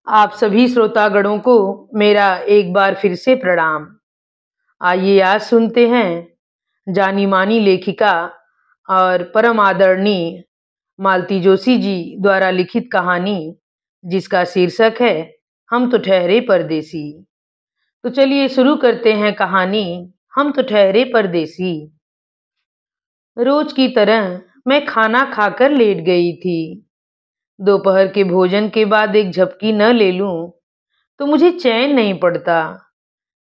आप सभी श्रोतागणों को मेरा एक बार फिर से प्रणाम। आइए आज सुनते हैं जानी मानी लेखिका और परम आदरणीय मालती जोशी जी द्वारा लिखित कहानी जिसका शीर्षक है हम तो ठहरे परदेसी। तो चलिए शुरू करते हैं कहानी हम तो ठहरे परदेसी। रोज की तरह मैं खाना खाकर लेट गई थी। दोपहर के भोजन के बाद एक झपकी न ले लूं तो मुझे चैन नहीं पड़ता।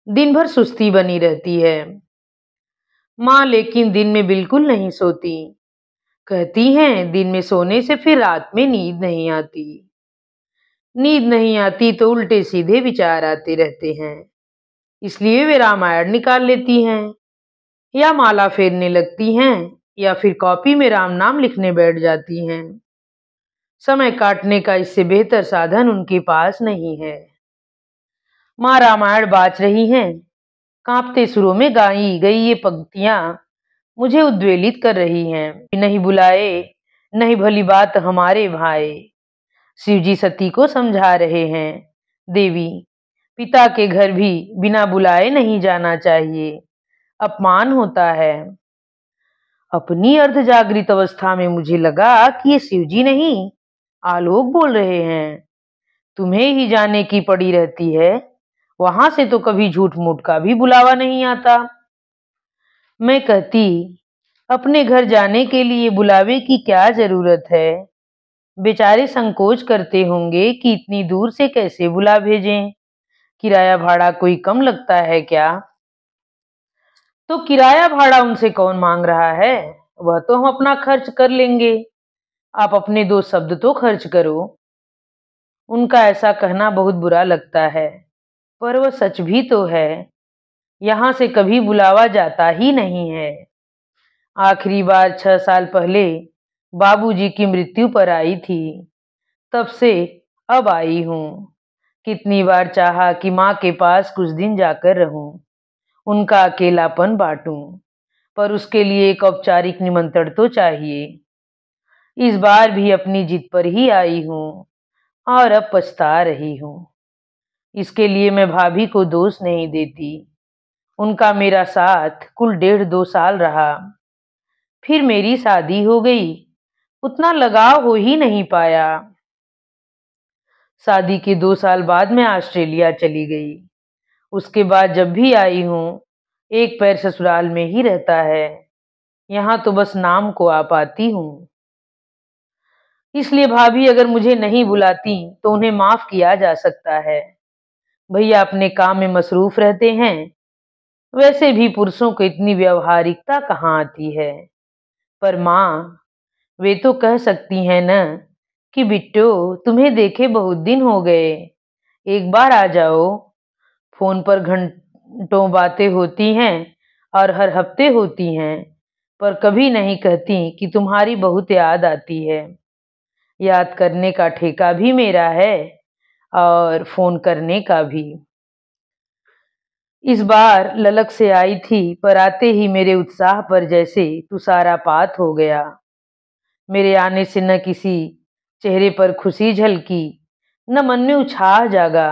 दिन भर सुस्ती बनी रहती है। माँ लेकिन दिन में बिल्कुल नहीं सोती। कहती हैं दिन में सोने से फिर रात में नींद नहीं आती। नींद नहीं आती तो उल्टे सीधे विचार आते रहते हैं। इसलिए वे रामायण निकाल लेती हैं या माला फेरने लगती हैं या फिर कॉपी में राम नाम लिखने बैठ जाती हैं। समय काटने का इससे बेहतर साधन उनके पास नहीं है। माँ रामायण बाच रही हैं। कांपते सुरों में गाई गई ये पंक्तियां मुझे उद्वेलित कर रही हैं। नहीं बुलाए नहीं भली बात हमारे भाई। शिव जी सती को समझा रहे हैं। देवी, पिता के घर भी बिना बुलाए नहीं जाना चाहिए, अपमान होता है। अपनी अर्धजागृत अवस्था में मुझे लगा कि ये शिव जी नहीं, आलोक बोल रहे हैं। तुम्हें ही जाने की पड़ी रहती है, वहां से तो कभी झूठ मूठ का भी बुलावा नहीं आता। मैं कहती, अपने घर जाने के लिए बुलावे की क्या जरूरत है। बेचारे संकोच करते होंगे कि इतनी दूर से कैसे बुला भेजें। किराया भाड़ा कोई कम लगता है क्या? तो किराया भाड़ा उनसे कौन मांग रहा है? वह तो हम अपना खर्च कर लेंगे। आप अपने दो शब्द तो खर्च करो। उनका ऐसा कहना बहुत बुरा लगता है, पर वह सच भी तो है। यहाँ से कभी बुलावा जाता ही नहीं है। आखिरी बार 6 साल पहले बाबूजी की मृत्यु पर आई थी। तब से अब आई हूँ। कितनी बार चाहा कि माँ के पास कुछ दिन जाकर रहूं, उनका अकेलापन बांटूं, पर उसके लिए एक औपचारिक निमंत्रण तो चाहिए। इस बार भी अपनी जिद पर ही आई हूँ और अब पछता रही हूँ। इसके लिए मैं भाभी को दोष नहीं देती। उनका मेरा साथ कुल 1.5-2 साल रहा। फिर मेरी शादी हो गई। उतना लगाव हो ही नहीं पाया। शादी के 2 साल बाद मैं ऑस्ट्रेलिया चली गई। उसके बाद जब भी आई हूँ, एक पैर ससुराल में ही रहता है। यहाँ तो बस नाम को आ पाती हूँ। इसलिए भाभी अगर मुझे नहीं बुलाती तो उन्हें माफ किया जा सकता है। भैया अपने काम में मसरूफ रहते हैं। वैसे भी पुरुषों को इतनी व्यवहारिकता कहाँ आती है। पर माँ, वे तो कह सकती हैं न कि बिट्टो, तुम्हें देखे बहुत दिन हो गए, एक बार आ जाओ। फोन पर घंटों बातें होती हैं और हर हफ्ते होती हैं, पर कभी नहीं कहती कि तुम्हारी बहुत याद आती है। याद करने का ठेका भी मेरा है और फोन करने का भी। इस बार ललक से आई थी, पर आते ही मेरे उत्साह पर जैसे तुषारपात हो गया। मेरे आने से न किसी चेहरे पर खुशी झलकी, न मन में उत्साह जागा।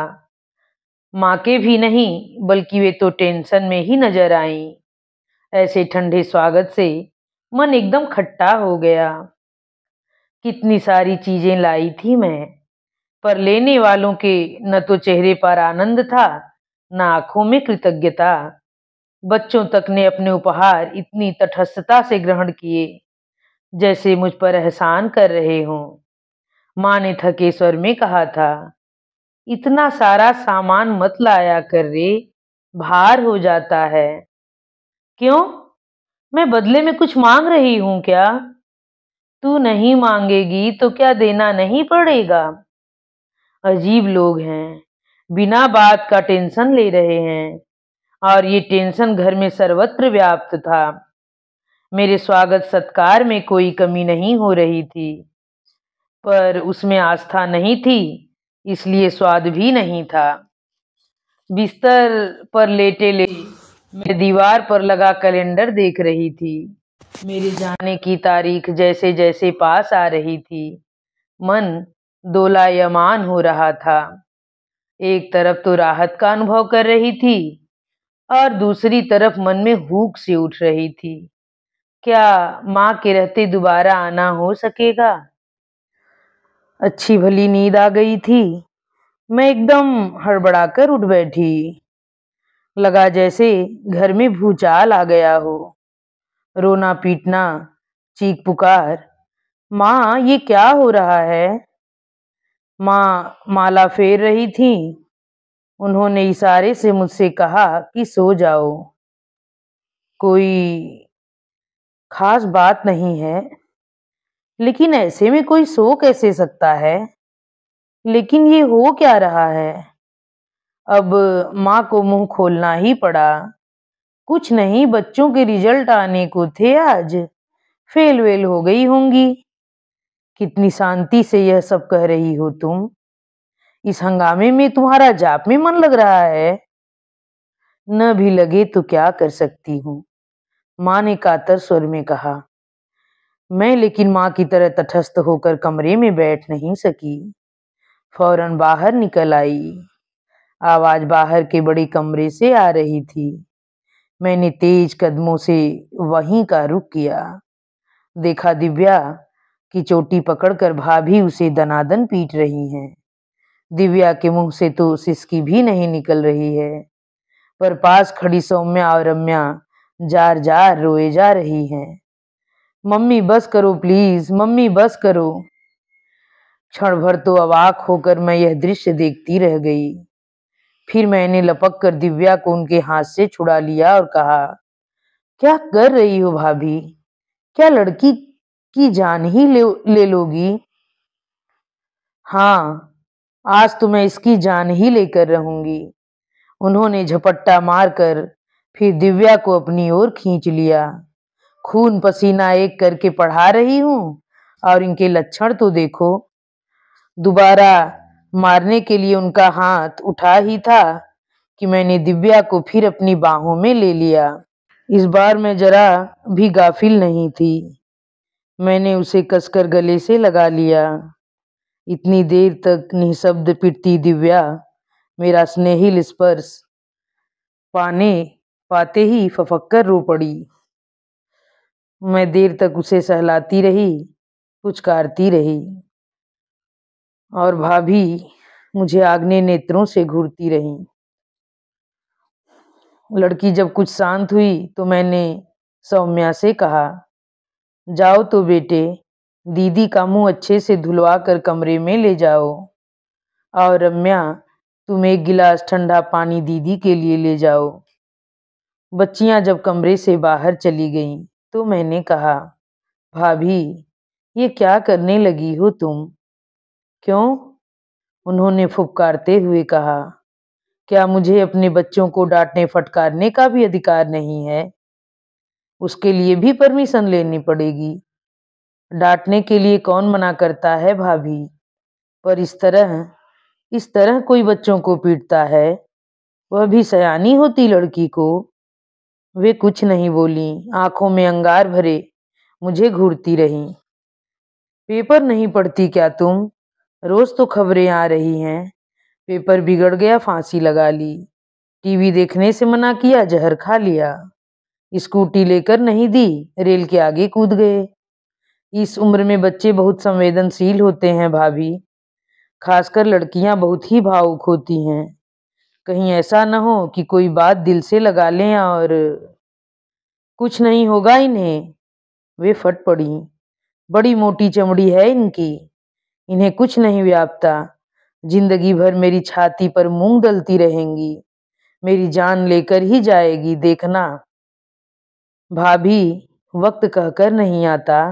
माँ के भी नहीं, बल्कि वे तो टेंशन में ही नजर आईं। ऐसे ठंडे स्वागत से मन एकदम खट्टा हो गया। कितनी सारी चीजें लाई थी मैं, पर लेने वालों के न तो चेहरे पर आनंद था, न आंखों में कृतज्ञता। बच्चों तक ने अपने उपहार इतनी तटस्थता से ग्रहण किए जैसे मुझ पर एहसान कर रहे हों। माँ ने थके स्वर में कहा था, इतना सारा सामान मत लाया कर रे, भार हो जाता है। क्यों? मैं बदले में कुछ मांग रही हूं क्या? तू नहीं मांगेगी तो क्या देना नहीं पड़ेगा? अजीब लोग हैं, बिना बात का टेंशन ले रहे हैं। और ये टेंशन घर में सर्वत्र व्याप्त था। मेरे स्वागत सत्कार में कोई कमी नहीं हो रही थी, पर उसमें आस्था नहीं थी, इसलिए स्वाद भी नहीं था। बिस्तर पर लेटे लेटे मैं दीवार पर लगा कैलेंडर देख रही थी। मेरे जाने की तारीख जैसे जैसे पास आ रही थी, मन दोलायमान हो रहा था। एक तरफ तो राहत का अनुभव कर रही थी और दूसरी तरफ मन में हुक सी उठ रही थी। क्या माँ के रहते दोबारा आना हो सकेगा? अच्छी भली नींद आ गई थी। मैं एकदम हड़बड़ाकर उठ बैठी। लगा जैसे घर में भूचाल आ गया हो। रोना पीटना, चीख पुकार। माँ, ये क्या हो रहा है? माँ माला फेर रही थी। उन्होंने इशारे से मुझसे कहा कि सो जाओ। कोई खास बात नहीं है, लेकिन ऐसे में कोई सो कैसे सकता है? लेकिन ये हो क्या रहा है? अब माँ को मुंह खोलना ही पड़ा। कुछ नहीं, बच्चों के रिजल्ट आने को थे आज। फेल वेल हो गई होंगी। कितनी शांति से यह सब कह रही हो तुम। इस हंगामे में तुम्हारा जाप में मन लग रहा है? न भी लगे तो क्या कर सकती हूँ, माँ ने कातर स्वर में कहा। मैं लेकिन माँ की तरह तटस्थ होकर कमरे में बैठ नहीं सकी। फौरन बाहर निकल आई। आवाज बाहर के बड़े कमरे से आ रही थी। मैंने तेज कदमों से वहीं का रुख किया। देखा दिव्या की चोटी पकड़कर भाभी उसे दनादन पीट रही हैं। दिव्या के मुंह से तो सिसकी भी नहीं निकल रही है, पर पास खड़ी सौम्या और रम्या जार जार रोए जा रही हैं। मम्मी बस करो प्लीज, मम्मी बस करो। क्षण भर तो अवाक होकर मैं यह दृश्य देखती रह गई। फिर मैंने लपक कर दिव्या को उनके हाथ से छुड़ा लिया और कहा, क्या कर रही हो भाभी? क्या लड़की की जान ही ले लोगी? हाँ, आज तो मैं इसकी जान ही लेकर रहूंगी। उन्होंने झपट्टा मारकर फिर दिव्या को अपनी ओर खींच लिया। खून पसीना एक करके पढ़ा रही हूँ और इनके लक्षण तो देखो। दोबारा मारने के लिए उनका हाथ उठा ही था कि मैंने दिव्या को फिर अपनी बाहों में ले लिया। इस बार मैं जरा भी गाफिल नहीं थी। मैंने उसे कसकर गले से लगा लिया। इतनी देर तक निःशब्द पिटती दिव्या मेरा स्नेहिल स्पर्श पाते ही फफक रो पड़ी। मैं देर तक उसे सहलाती रही, पुचकारती रही, और भाभी मुझे आग्ने नेत्रों से घूरती रही। लड़की जब कुछ शांत हुई तो मैंने सौम्या से कहा, जाओ तो बेटे, दीदी का मुंह अच्छे से धुलवा कर कमरे में ले जाओ। और रम्या, तुम एक गिलास ठंडा पानी दीदी के लिए ले जाओ। बच्चियां जब कमरे से बाहर चली गईं तो मैंने कहा, भाभी ये क्या करने लगी हो तुम? क्यों? उन्होंने फुफकारते हुए कहा, क्या मुझे अपने बच्चों को डांटने फटकारने का भी अधिकार नहीं है? उसके लिए भी परमिशन लेनी पड़ेगी। डांटने के लिए कौन मना करता है भाभी? पर इस तरह कोई बच्चों को पीटता है, वह भी सयानी होती लड़की को। वे कुछ नहीं बोली, आंखों में अंगार भरे मुझे घूरती रही। पेपर नहीं पढ़ती क्या तुम? रोज तो खबरें आ रही हैं। पेपर बिगड़ गया, फांसी लगा ली। टीवी देखने से मना किया, जहर खा लिया। स्कूटी लेकर नहीं दी, रेल के आगे कूद गए। इस उम्र में बच्चे बहुत संवेदनशील होते हैं भाभी। खासकर लड़कियां बहुत ही भावुक होती हैं। कहीं ऐसा न हो कि कोई बात दिल से लगा लें और कुछ नहीं होगा इन्हें। वे फट पड़ी। बड़ी मोटी चमड़ी है इनकी, इन्हें कुछ नहीं व्यापता। जिंदगी भर मेरी छाती पर मूंग दलती रहेंगी। मेरी जान लेकर ही जाएगी, देखना। भाभी, वक्त कहकर नहीं आता।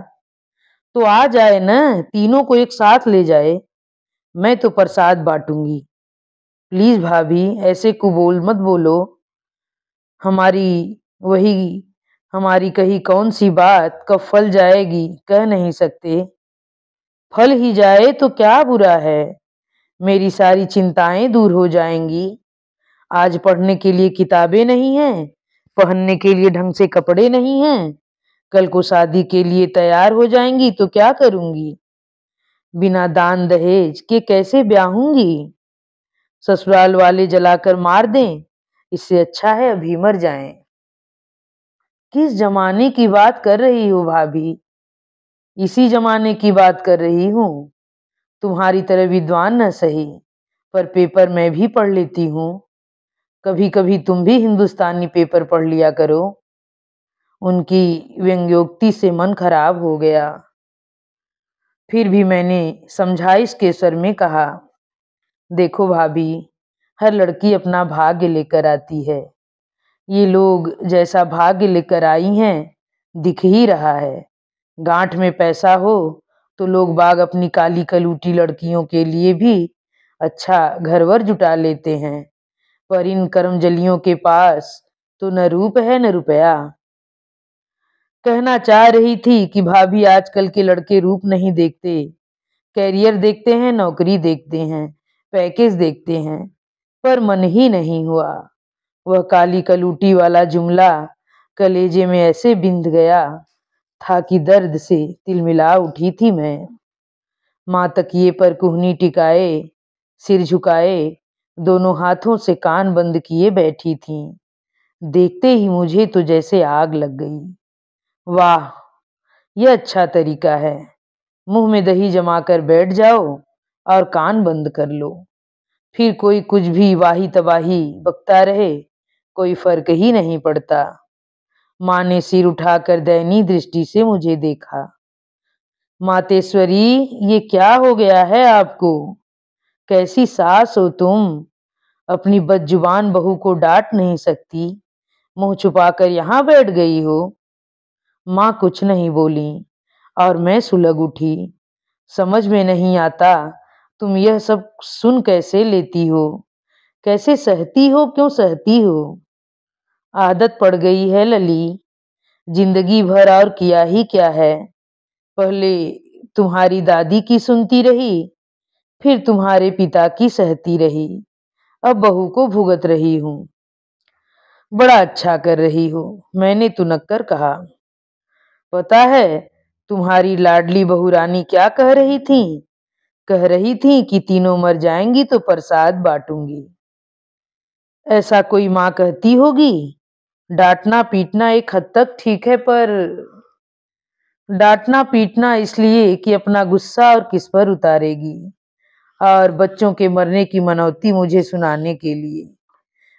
तो आ जाए न, तीनों को एक साथ ले जाए। मैं तो प्रसाद बांटूंगी। प्लीज भाभी, ऐसे कुबोल मत बोलो। हमारी वही हमारी कही कौन सी बात कब फल जाएगी कह नहीं सकते। फल ही जाए तो क्या बुरा है, मेरी सारी चिंताएं दूर हो जाएंगी। आज पढ़ने के लिए किताबें नहीं हैं, पहनने के लिए ढंग से कपड़े नहीं हैं। कल को शादी के लिए तैयार हो जाएंगी तो क्या करूंगी? बिना दान दहेज के कैसे ब्याहूंगी? ससुराल वाले जलाकर मार दें, इससे अच्छा है अभी मर जाएं। किस जमाने की बात कर रही हो भाभी? इसी जमाने की बात कर रही हूँ। तुम्हारी तरह विद्वान न सही, पर पेपर मैं भी पढ़ लेती हूँ। कभी कभी तुम भी हिंदुस्तानी पेपर पढ़ लिया करो। उनकी व्यंग्योक्ति से मन खराब हो गया। फिर भी मैंने समझाइश के स्वर में कहा, देखो भाभी, हर लड़की अपना भाग्य लेकर आती है। ये लोग जैसा भाग्य लेकर आई हैं दिख ही रहा है। गांठ में पैसा हो तो लोग बाग अपनी काली कलूटी लड़कियों के लिए भी अच्छा घरवर जुटा लेते हैं, पर इन कर्मजलियों के पास तो न रूप है न रुपया। कहना चाह रही थी कि भाभी, आजकल के लड़के रूप नहीं देखते, कैरियर देखते हैं, नौकरी देखते हैं, पैकेज देखते हैं, पर मन ही नहीं हुआ। वह काली कलूटी वाला जुमला कलेजे में ऐसे बिंध गया था कि दर्द से तिलमिला उठी थी मैं। माँ तकिए पर कुहनी टिकाए, सिर झुकाए, दोनों हाथों से कान बंद किए बैठी थीं। देखते ही मुझे तो जैसे आग लग गई। वाह, यह अच्छा तरीका है। मुंह में दही जमाकर बैठ जाओ और कान बंद कर लो, फिर कोई कुछ भी वाही तबाही बकता रहे, कोई फर्क ही नहीं पड़ता। माँ ने सिर उठाकर दयनीय दृष्टि से मुझे देखा। मातेश्वरी, ये क्या हो गया है आपको? कैसी सास हो तुम? अपनी बदजुबान बहू को डांट नहीं सकती, मुंह छुपाकर यहाँ बैठ गई हो। माँ कुछ नहीं बोली और मैं सुलग उठी। समझ में नहीं आता तुम यह सब सुन कैसे लेती हो, कैसे सहती हो, क्यों सहती हो? आदत पड़ गई है लली, जिंदगी भर और किया ही क्या है। पहले तुम्हारी दादी की सुनती रही, फिर तुम्हारे पिता की सहती रही, अब बहू को भुगत रही हूँ। बड़ा अच्छा कर रही हो, मैंने तुनक्कर कहा। पता है तुम्हारी लाडली बहू रानी क्या कह रही थी? कह रही थी कि तीनों मर जाएंगी तो प्रसाद बांटूंगी। ऐसा कोई माँ कहती होगी? डांटना पीटना एक हद तक ठीक है, पर डांटना पीटना इसलिए कि अपना गुस्सा और किस पर उतारेगी, और बच्चों के मरने की मनौती मुझे सुनाने के लिए।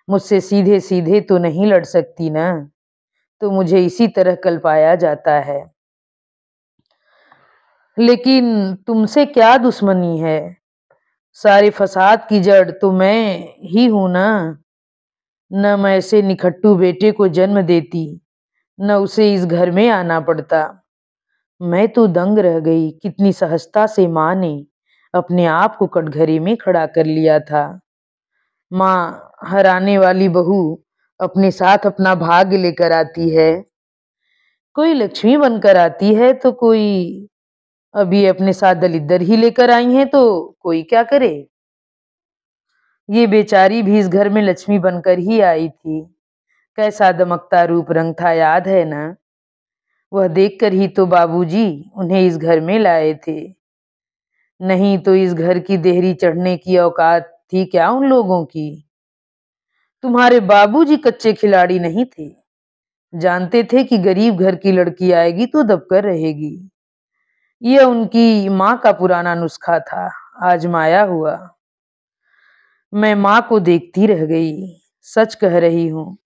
मुझसे सीधे सीधे तो नहीं लड़ सकती ना, तो मुझे इसी तरह कल्पाया जाता है। लेकिन तुमसे क्या दुश्मनी है? सारे फसाद की जड़ तो मैं ही हूं ना। न मैं ऐसे निखट्टू बेटे को जन्म देती, न उसे इस घर में आना पड़ता। मैं तो दंग रह गई, कितनी सहजता से माँ ने अपने आप को कटघरे में खड़ा कर लिया था। माँ हराने वाली बहू अपने साथ अपना भाग्य लेकर आती है। कोई लक्ष्मी बनकर आती है तो कोई अभी अपने साथ दलिद्दर ही लेकर आई हैं, तो कोई क्या करे। ये बेचारी भी इस घर में लक्ष्मी बनकर ही आई थी। कैसा दमकता रूप रंग था, याद है ना? वह देखकर ही तो बाबूजी उन्हें इस घर में लाए थे। नहीं तो इस घर की देहरी चढ़ने की औकात थी क्या उन लोगों की? तुम्हारे बाबूजी कच्चे खिलाड़ी नहीं थे, जानते थे कि गरीब घर की लड़की आएगी तो दबकर रहेगी। यह उनकी माँ का पुराना नुस्खा था, आजमाया हुआ। मैं माँ को देखती रह गई। सच कह रही हूँ,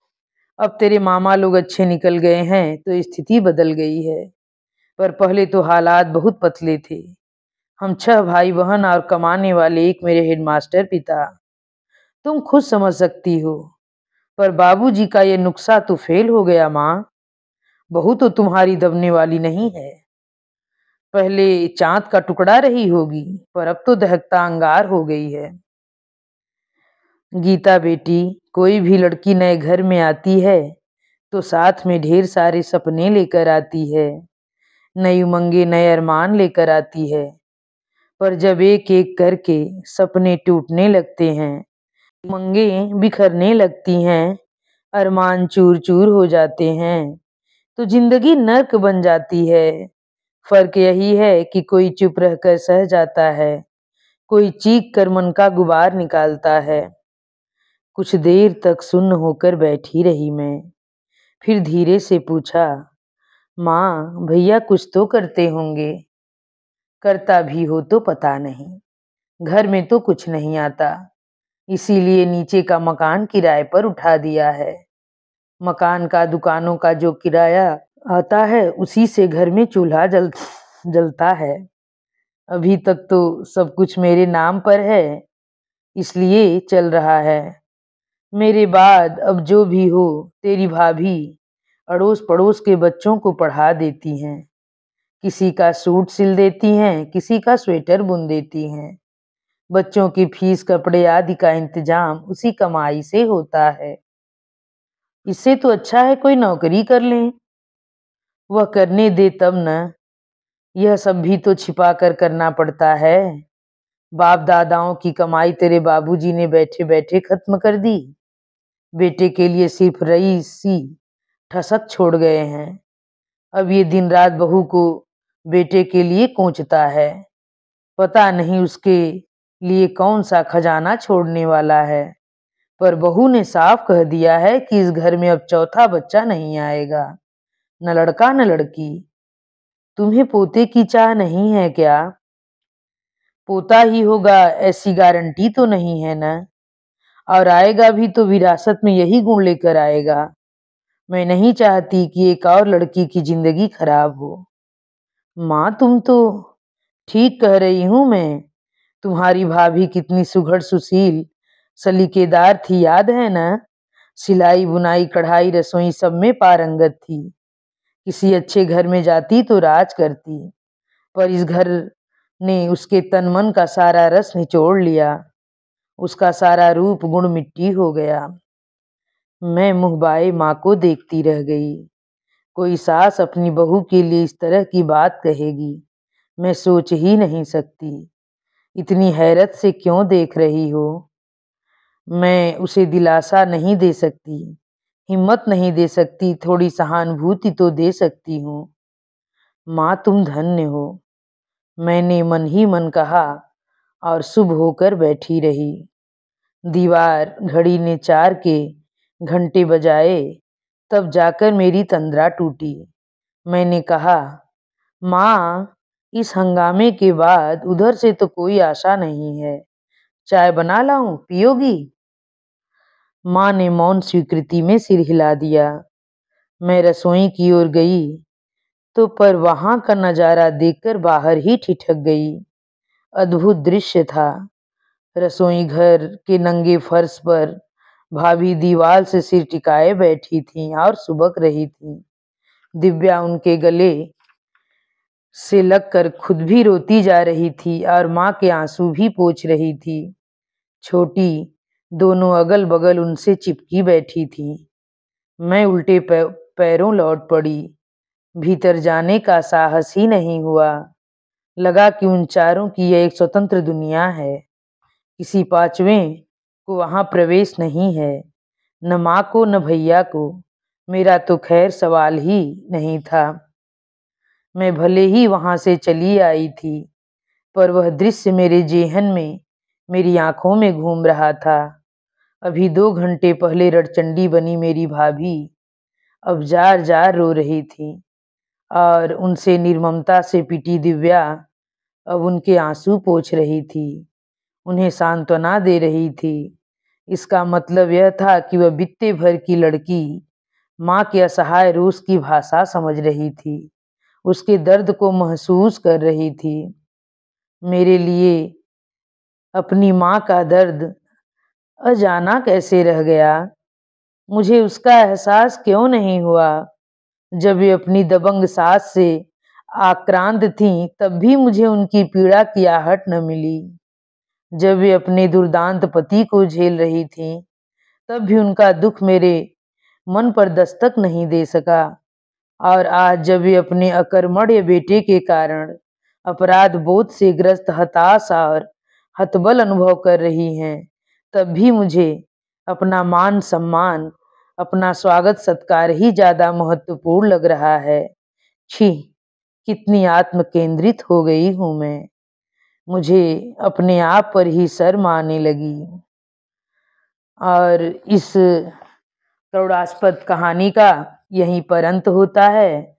अब तेरे मामा लोग अच्छे निकल गए हैं तो स्थिति बदल गई है, पर पहले तो हालात बहुत पतले थे। हम 6 भाई बहन और कमाने वाले एक मेरे हेडमास्टर पिता। तुम खुद समझ सकती हो, पर बाबूजी का ये नुक्सा तो फेल हो गया माँ। बहू तो तुम्हारी दबने वाली नहीं है। पहले चांद का टुकड़ा रही होगी, पर अब तो दहकता अंगार हो गई है। गीता बेटी, कोई भी लड़की नए घर में आती है तो साथ में ढेर सारे सपने लेकर आती है, नई उमंगे नए अरमान लेकर आती है। पर जब एक एक करके सपने टूटने लगते हैं, उमंगे बिखरने लगती हैं, अरमान चूर चूर हो जाते हैं, तो जिंदगी नर्क बन जाती है। फर्क यही है कि कोई चुप रहकर सह जाता है, कोई चीख कर मन का गुबार निकालता है। कुछ देर तक सुन्न होकर बैठी रही मैं, फिर धीरे से पूछा, माँ भैया कुछ तो करते होंगे। करता भी हो तो पता नहीं, घर में तो कुछ नहीं आता, इसीलिए नीचे का मकान किराए पर उठा दिया है। मकान का दुकानों का जो किराया आता है उसी से घर में चूल्हा जलता है। अभी तक तो सब कुछ मेरे नाम पर है, इसलिए चल रहा है। मेरे बाद अब जो भी हो तेरी भाभी अड़ोस पड़ोस के बच्चों को पढ़ा देती हैं। किसी का सूट सिल देती हैं, किसी का स्वेटर बुन देती हैं। बच्चों की फीस कपड़े आदि का इंतजाम उसी कमाई से होता है। इससे तो अच्छा है कोई नौकरी कर लें। वह करने दे तब न, यह सब भी तो छिपा कर करना पड़ता है। बाप दादाओं की कमाई तेरे बाबूजी ने बैठे बैठे खत्म कर दी। बेटे के लिए सिर्फ रईसी ठसक छोड़ गए हैं। अब ये दिन रात बहू को बेटे के लिए कोंचता है। पता नहीं उसके लिए कौन सा खजाना छोड़ने वाला है, पर बहू ने साफ कह दिया है कि इस घर में अब चौथा बच्चा नहीं आएगा, न लड़का न लड़की। तुम्हें पोते की चाह नहीं है क्या? पोता ही होगा ऐसी गारंटी तो नहीं है ना, और आएगा भी तो विरासत में यही गुण लेकर आएगा। मैं नहीं चाहती कि एक और लड़की की जिंदगी खराब हो। माँ तुम तो ठीक कह रही हूँ मैं। तुम्हारी भाभी कितनी सुघड़ सुशील सलीकेदार थी, याद है ना? सिलाई बुनाई कढ़ाई रसोई सब में पारंगत थी। किसी अच्छे घर में जाती तो राज करती, पर इस घर ने उसके तन मन का सारा रस निचोड़ लिया। उसका सारा रूप गुण मिट्टी हो गया। मैं मुँह बाए माँ को देखती रह गई। कोई सास अपनी बहू के लिए इस तरह की बात कहेगी, मैं सोच ही नहीं सकती। इतनी हैरत से क्यों देख रही हो? मैं उसे दिलासा नहीं दे सकती, हिम्मत नहीं दे सकती, थोड़ी सहानुभूति तो दे सकती हूँ। माँ तुम धन्य हो, मैंने मन ही मन कहा और शुभ होकर बैठी रही। दीवार घड़ी ने 4 के घंटे बजाए, तब जाकर मेरी तंद्रा टूटी। मैंने कहा, माँ इस हंगामे के बाद उधर से तो कोई आशा नहीं है। चाय बना लाऊं, पियोगी? माँ ने मौन स्वीकृति में सिर हिला दिया। मैं रसोई की ओर गई तो पर वहां का नजारा देखकर बाहर ही ठिठक गई। अद्भुत दृश्य था। रसोई घर के नंगे फर्श पर भाभी दीवार से सिर टिकाए बैठी थीं और सुबक रही थीं। दिव्या उनके गले से लगकर खुद भी रोती जा रही थी और माँ के आंसू भी पोंछ रही थी। छोटी दोनों अगल बगल उनसे चिपकी बैठी थी। मैं उल्टे पैरों लौट पड़ी। भीतर जाने का साहस ही नहीं हुआ। लगा कि उन चारों की यह एक स्वतंत्र दुनिया है, किसी पांचवें को वहां प्रवेश नहीं है, न माँ को न भैया को। मेरा तो खैर सवाल ही नहीं था। मैं भले ही वहां से चली आई थी, पर वह दृश्य मेरे जेहन में, मेरी आंखों में घूम रहा था। अभी 2 घंटे पहले रड़चंडी बनी मेरी भाभी अब जार जार रो रही थी, और उनसे निर्ममता से पिटी दिव्या अब उनके आंसू पोंछ रही थी, उन्हें सांत्वना दे रही थी। इसका मतलब यह था कि वह बित्ते भर की लड़की माँ के असहाय रोष की भाषा समझ रही थी, उसके दर्द को महसूस कर रही थी। मेरे लिए अपनी माँ का दर्द अजाना कैसे रह गया? मुझे उसका एहसास क्यों नहीं हुआ? जब वे अपनी दबंग सास से आक्रांत थीं, तब भी मुझे उनकी पीड़ा की आहट न मिली। जब वे अपने दुर्दांत पति को झेल रही थीं, तब भी उनका दुख मेरे मन पर दस्तक नहीं दे सका। और आज जब वे अपने अकर्मण्य बेटे के कारण अपराध बोध से ग्रस्त हताश और हतबल अनुभव कर रही हैं, तब भी मुझे अपना मान सम्मान, अपना स्वागत सत्कार ही ज्यादा महत्वपूर्ण लग रहा है। छी, कितनी आत्म केंद्रित हो गई हूं मैं। मुझे अपने आप पर ही शर्म आने लगी। और इस करुणास्पद कहानी का यहीं पर अंत होता है।